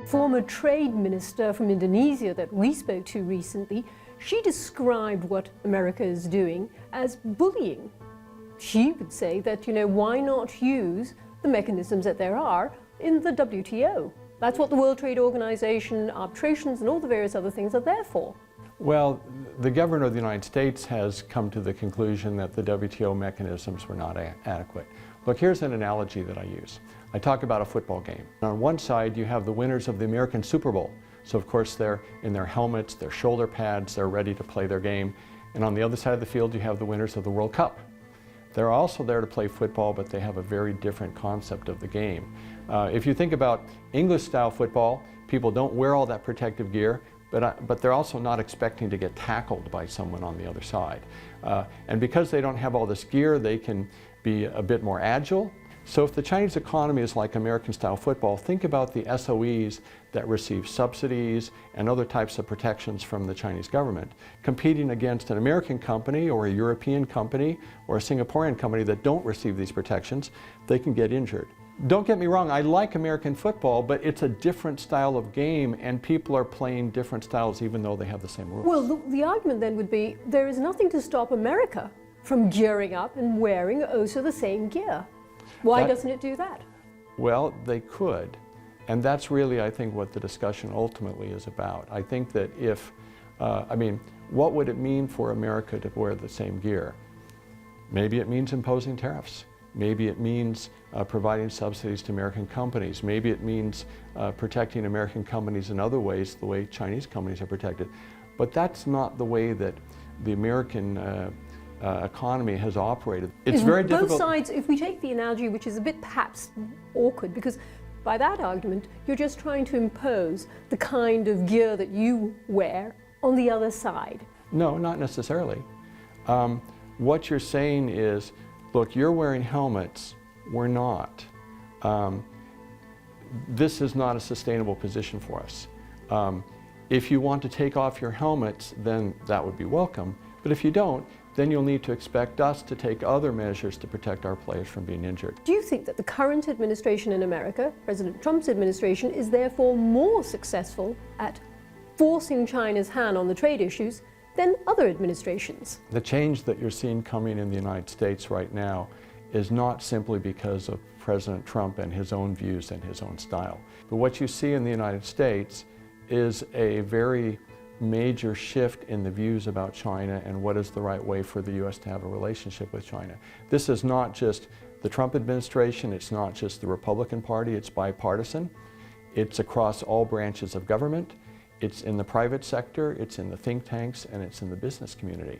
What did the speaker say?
former trade minister from Indonesia that we spoke to recently, she described what America is doing as bullying. She would say that, why not use the mechanisms that there are in the WTO? That's what the World Trade Organization, arbitrations, and all the various other things are there for. Well, the government of the United States has come to the conclusion that the WTO mechanisms were not adequate. Look, here's an analogy that I use. I talk about a football game. On one side, you have the winners of the American Super Bowl. So, of course, they're in their helmets, their shoulder pads, they're ready to play their game. And on the other side of the field, you have the winners of the World Cup. They're also there to play football, but they have a very different concept of the game. If you think about English-style football, people don't wear all that protective gear, but they're also not expecting to get tackled by someone on the other side. And because they don't have all this gear, they can be a bit more agile. So if the Chinese economy is like American-style football, think about the SOEs that receive subsidies and other types of protections from the Chinese government, competing against an American company or a European company or a Singaporean company that don't receive these protections. They can get injured. Don't get me wrong, I like American football, but it's a different style of game, and people are playing different styles even though they have the same rules. Well, the argument then would be there is nothing to stop America from gearing up and wearing also the same gear. Why doesn't it do that? Well, they could. And that's really, I think, what the discussion ultimately is about. I think that if, what would it mean for America to wear the same gear? Maybe it means imposing tariffs. Maybe it means providing subsidies to American companies. Maybe it means protecting American companies in other ways, the way Chinese companies are protected. But that's not the way that the American economy has operated. It's very difficult. Both sides, if we take the analogy, which is a bit perhaps awkward, because by that argument, you're just trying to impose the kind of gear that you wear on the other side. No, not necessarily. What you're saying is, look, you're wearing helmets, we're not. This is not a sustainable position for us. If you want to take off your helmets, then that would be welcome. But if you don't, then you'll need to expect us to take other measures to protect our players from being injured. Do you think that the current administration in America, President Trump's administration, is therefore more successful at forcing China's hand on the trade issues than other administrations? The change that you're seeing coming in the United States right now is not simply because of President Trump and his own views and his own style. But what you see in the United States is a very major shift in the views about China and what is the right way for the U.S. to have a relationship with China. This is not just the Trump administration, it's not just the Republican Party, it's bipartisan. It's across all branches of government, it's in the private sector, it's in the think tanks, and it's in the business community.